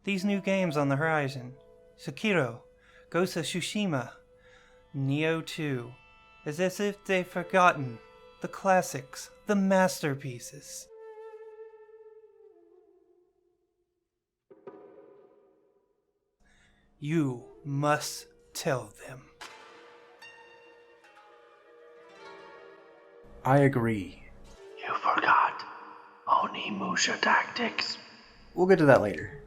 these new games on the horizon, Sekiro, Ghost of Tsushima, Neo 2, is as if they've forgotten the classics, the masterpieces. You must tell them. I agree. You forgot Onimusha tactics. We'll get to that later.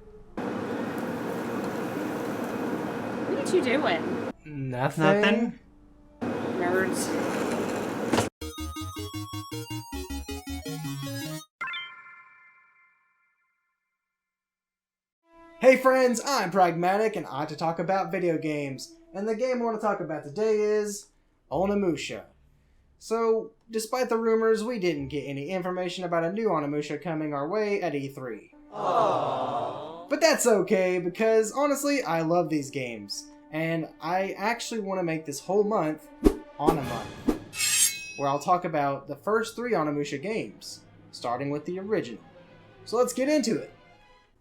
What are you doing? Nothing? Nerds. Hey friends, I'm Pragmatik and I like to talk about video games. And the game I want to talk about today is Onimusha. So, despite the rumors, we didn't get any information about a new Onimusha coming our way at E3. Aww. But that's okay, because honestly, I love these games. And I actually want to make this whole month Onimonth, where I'll talk about the first 3 Onimusha games, starting with the original. So let's get into it.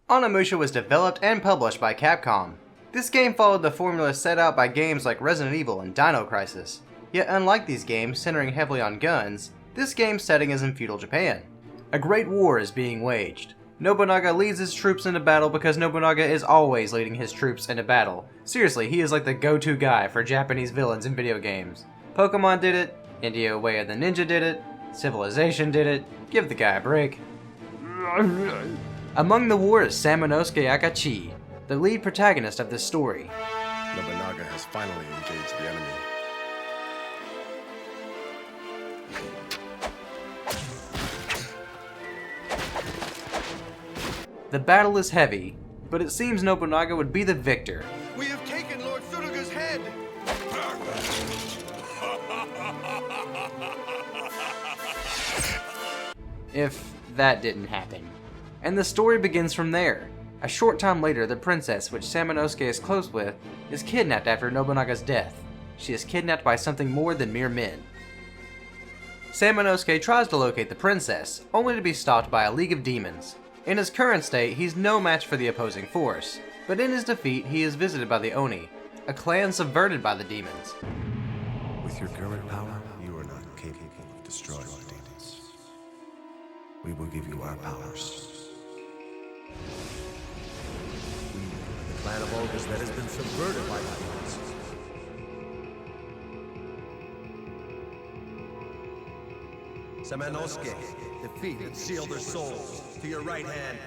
Onimusha was developed and published by Capcom. This game followed the formula set out by games like Resident Evil and Dino Crisis. Yet unlike these games centering heavily on guns, this game's setting is in feudal Japan. A great war is being waged. Nobunaga leads his troops into battle because Nobunaga is always leading his troops into battle. Seriously, he is like the go-to guy for Japanese villains in video games. Pokemon did it, India Way of the Ninja did it, Civilization did it, give the guy a break. Among the war is Samanosuke Akachi, the lead protagonist of this story. Nobunaga has finally engaged the enemy. The battle is heavy, but it seems Nobunaga would be the victor. We have taken Lord Suruga's head! If that didn't happen. And the story begins from there. A short time later, the princess, which Samanosuke is close with, is kidnapped after Nobunaga's death. She is kidnapped by something more than mere men. Samanosuke tries to locate the princess, only to be stopped by a league of demons. In his current state, he's no match for the opposing force, but in his defeat, he is visited by the Oni, a clan subverted by the demons. With your current power, you are not capable of destroying the demons. We will give you our powers. We are the clan of ogres that has been subverted by the demons. Samanosuke, defeat and seal their souls to your right hand.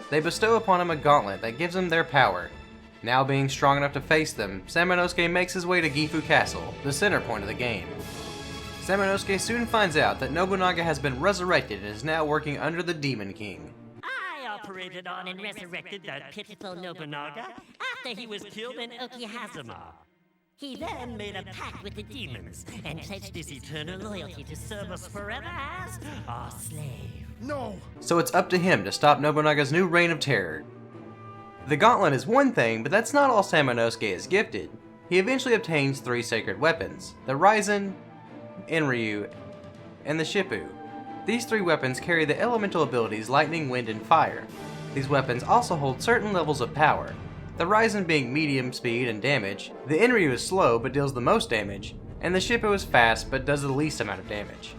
They bestow upon him a gauntlet that gives him their power. Now being strong enough to face them, Samanosuke makes his way to Gifu Castle, the center point of the game. Samanosuke soon finds out that Nobunaga has been resurrected and is now working under the Demon King. I operated on and resurrected that pitiful Nobunaga after he was killed in Okihazuma. He then made a pact with the demons and pledged his eternal loyalty to serve us forever as our slave. No! So it's up to him to stop Nobunaga's new reign of terror. The gauntlet is one thing, but that's not all Samanosuke is gifted. He eventually obtains 3 sacred weapons, the Raisen, Enryu, and the Shippu. These 3 weapons carry the elemental abilities Lightning, Wind, and Fire. These weapons also hold certain levels of power, the Raisen being medium speed and damage, the Enryu is slow but deals the most damage, and the Shippu is fast but does the least amount of damage.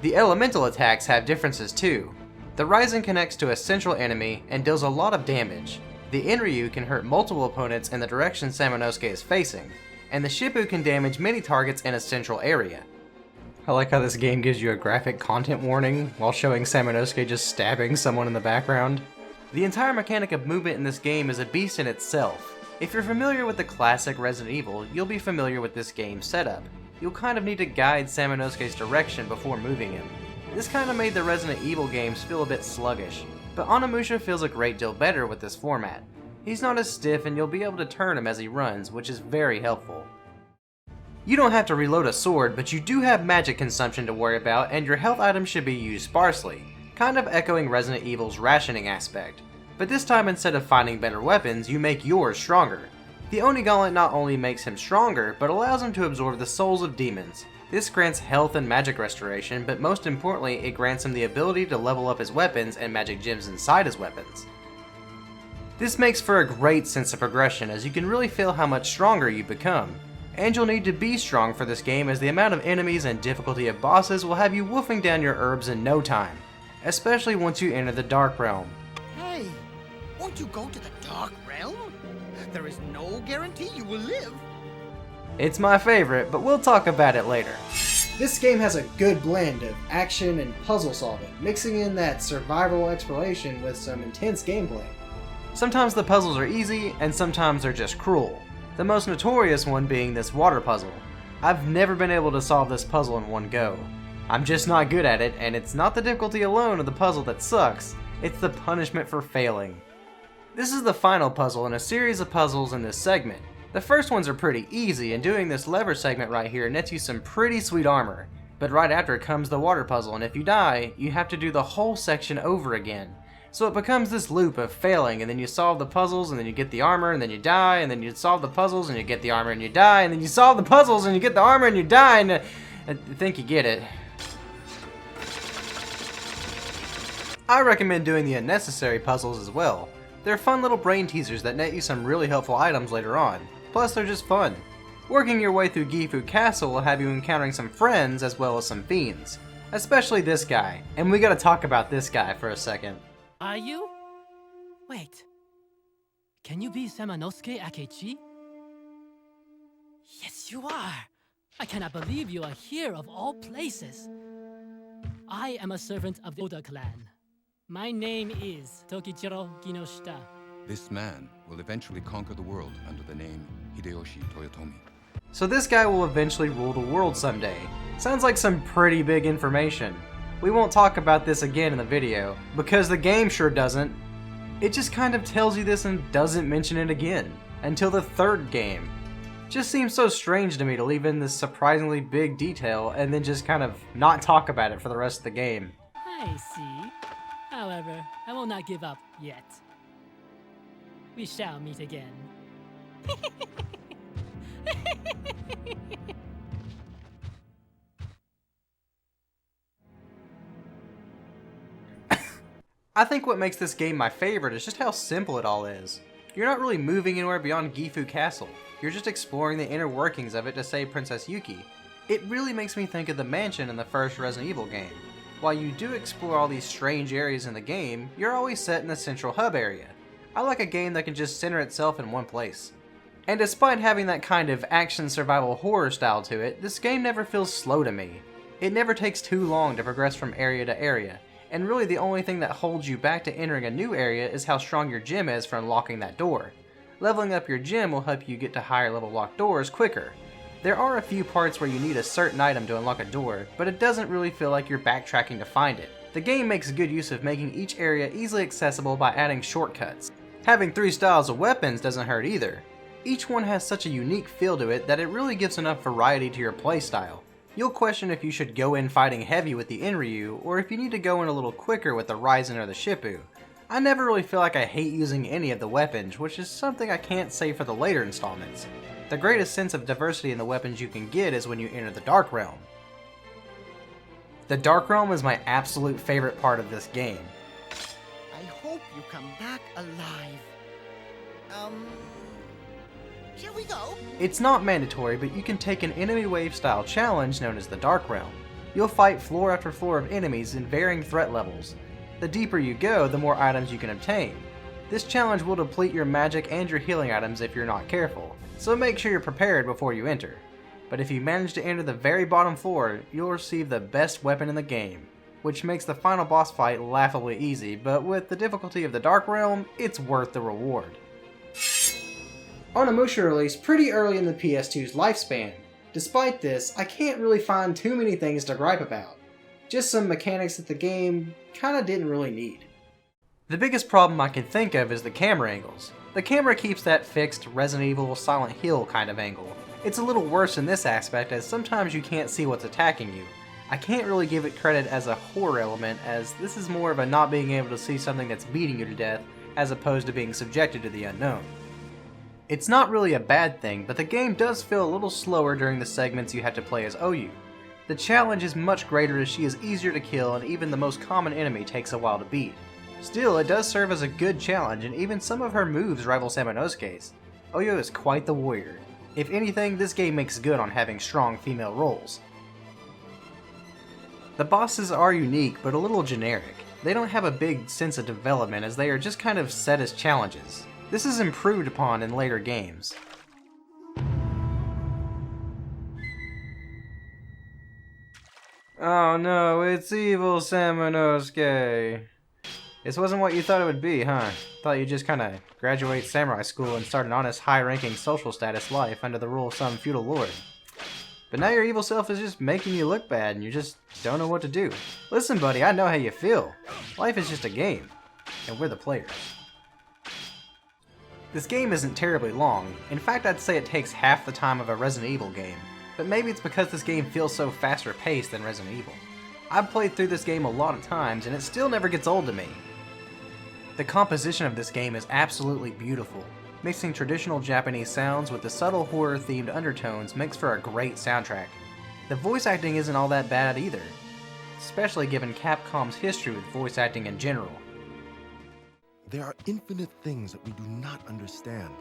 The elemental attacks have differences too. The Raisen connects to a central enemy and deals a lot of damage. The Enryu can hurt multiple opponents in the direction Samanosuke is facing, and the Shippu can damage many targets in a central area. I like how this game gives you a graphic content warning while showing Samanosuke just stabbing someone in the background. The entire mechanic of movement in this game is a beast in itself. If you're familiar with the classic Resident Evil, you'll be familiar with this game's setup. You'll kind of need to guide Samanosuke's direction before moving him. This kind of made the Resident Evil games feel a bit sluggish, but Onimusha feels a great deal better with this format. He's not as stiff and you'll be able to turn him as he runs, which is very helpful. You don't have to reload a sword, but you do have magic consumption to worry about and your health items should be used sparsely, kind of echoing Resident Evil's rationing aspect. But this time instead of finding better weapons, you make yours stronger. The Oni Gauntlet not only makes him stronger, but allows him to absorb the souls of demons. This grants health and magic restoration, but most importantly, it grants him the ability to level up his weapons and magic gems inside his weapons. This makes for a great sense of progression as you can really feel how much stronger you become. And you'll need to be strong for this game as the amount of enemies and difficulty of bosses will have you wolfing down your herbs in no time, especially once you enter the Dark Realm. Hey, won't you go to the Dark Realm? There is no guarantee you will live. It's my favorite, but we'll talk about it later. This game has a good blend of action and puzzle solving, mixing in that survival exploration with some intense gameplay. Sometimes the puzzles are easy, and sometimes they're just cruel. The most notorious one being this water puzzle. I've never been able to solve this puzzle in one go. I'm just not good at it, and it's not the difficulty alone of the puzzle that sucks, it's the punishment for failing. This is the final puzzle in a series of puzzles in this segment. The first ones are pretty easy, and doing this lever segment right here nets you some pretty sweet armor. But right after it comes the water puzzle, and if you die, you have to do the whole section over again. So it becomes this loop of failing, and then you solve the puzzles, and then you get the armor, and then you die, and then you solve the puzzles, and you get the armor, and you die, and then you solve the puzzles, and you get the armor, and you die, and I think you get it. I recommend doing the unnecessary puzzles as well. They're fun little brain teasers that net you some really helpful items later on. Plus, they're just fun. Working your way through Gifu Castle will have you encountering some friends as well as some fiends. Especially this guy, and we gotta talk about this guy for a second. Are you? Wait. Can you be Samanosuke Akechi? Yes, you are. I cannot believe you are here of all places. I am a servant of the Oda clan. My name is Tokichiro Kinoshita. This man will eventually conquer the world under the name Hideyoshi Toyotomi. So this guy will eventually rule the world someday. Sounds like some pretty big information. We won't talk about this again in the video, because the game sure doesn't. It just kind of tells you this and doesn't mention it again, until the third game. Just seems so strange to me to leave in this surprisingly big detail and then just kind of not talk about it for the rest of the game. I see. However, I will not give up yet. We shall meet again. I think what makes this game my favorite is just how simple it all is. You're not really moving anywhere beyond Gifu Castle. You're just exploring the inner workings of it to save Princess Yuki. It really makes me think of the mansion in the first Resident Evil game. While you do explore all these strange areas in the game, you're always set in the central hub area. I like a game that can just center itself in one place. And despite having that kind of action survival horror style to it, this game never feels slow to me. It never takes too long to progress from area to area, and really the only thing that holds you back to entering a new area is how strong your gem is for unlocking that door. Leveling up your gem will help you get to higher level locked doors quicker. There are a few parts where you need a certain item to unlock a door, but it doesn't really feel like you're backtracking to find it. The game makes good use of making each area easily accessible by adding shortcuts. Having 3 styles of weapons doesn't hurt either. Each one has such a unique feel to it that it really gives enough variety to your playstyle. You'll question if you should go in fighting heavy with the Inryu, or if you need to go in a little quicker with the Ryzen or the Shippu. I never really feel like I hate using any of the weapons, which is something I can't say for the later installments. The greatest sense of diversity in the weapons you can get is when you enter the Dark Realm. The Dark Realm is my absolute favorite part of this game. I hope you come back alive. Shall we go? It's not mandatory, but you can take an enemy wave style challenge known as the Dark Realm. You'll fight floor after floor of enemies in varying threat levels. The deeper you go, the more items you can obtain. This challenge will deplete your magic and your healing items if you're not careful, so make sure you're prepared before you enter. But if you manage to enter the very bottom floor, you'll receive the best weapon in the game, which makes the final boss fight laughably easy, but with the difficulty of the Dark Realm, it's worth the reward. Onimusha released pretty early in the PS2's lifespan. Despite this, I can't really find too many things to gripe about. Just some mechanics that the game kinda didn't really need. The biggest problem I can think of is the camera angles. The camera keeps that fixed Resident Evil Silent Hill kind of angle. It's a little worse in this aspect as sometimes you can't see what's attacking you. I can't really give it credit as a horror element as this is more of a not being able to see something that's beating you to death as opposed to being subjected to the unknown. It's not really a bad thing, but the game does feel a little slower during the segments you have to play as Oyu. The challenge is much greater as she is easier to kill and even the most common enemy takes a while to beat. Still, it does serve as a good challenge, and even some of her moves rival Samanosuke's. Oyo is quite the warrior. If anything, this game makes good on having strong female roles. The bosses are unique, but a little generic. They don't have a big sense of development as they are just kind of set as challenges. This is improved upon in later games. Oh no, it's evil Samanosuke. This wasn't what you thought it would be, huh? Thought you'd just kinda graduate samurai school and start an honest, high-ranking social status life under the rule of some feudal lord. But now your evil self is just making you look bad and you just don't know what to do. Listen buddy, I know how you feel. Life is just a game, and we're the players. This game isn't terribly long. In fact, I'd say it takes half the time of a Resident Evil game. But maybe it's because this game feels so faster paced than Resident Evil. I've played through this game a lot of times and it still never gets old to me. The composition of this game is absolutely beautiful. Mixing traditional Japanese sounds with the subtle horror-themed undertones makes for a great soundtrack. The voice acting isn't all that bad either, especially given Capcom's history with voice acting in general. There are infinite things that we do not understand.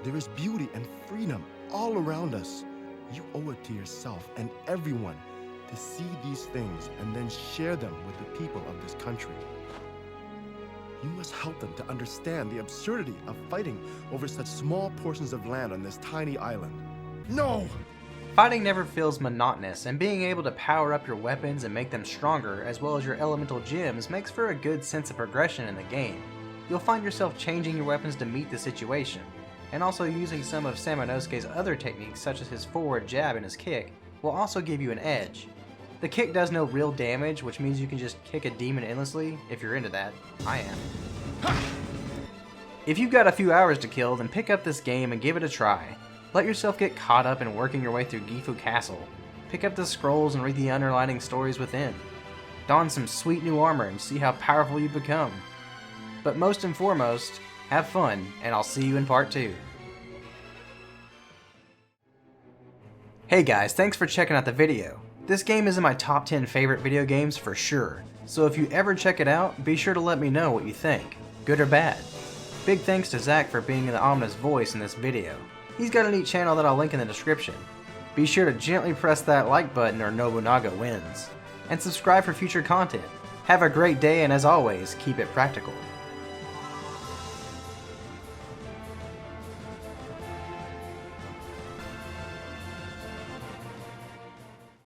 There is beauty and freedom all around us. You owe it to yourself and everyone to see these things and then share them with the people of this country. You must help them to understand the absurdity of fighting over such small portions of land on this tiny island. No! Fighting never feels monotonous, and being able to power up your weapons and make them stronger, as well as your elemental gems, makes for a good sense of progression in the game. You'll find yourself changing your weapons to meet the situation, and also using some of Samanosuke's other techniques such as his forward jab and his kick will also give you an edge. The kick does no real damage, which means you can just kick a demon endlessly, if you're into that. I am. If you've got a few hours to kill, then pick up this game and give it a try. Let yourself get caught up in working your way through Gifu Castle. Pick up the scrolls and read the underlining stories within. Don some sweet new armor and see how powerful you become. But most and foremost, have fun, and I'll see you in part 2. Hey guys, thanks for checking out the video. This game is in my top 10 favorite video games for sure, so if you ever check it out, be sure to let me know what you think, good or bad. Big thanks to Zach for being the ominous voice in this video. He's got a neat channel that I'll link in the description. Be sure to gently press that like button or Nobunaga wins. And subscribe for future content. Have a great day, and as always, keep it practical.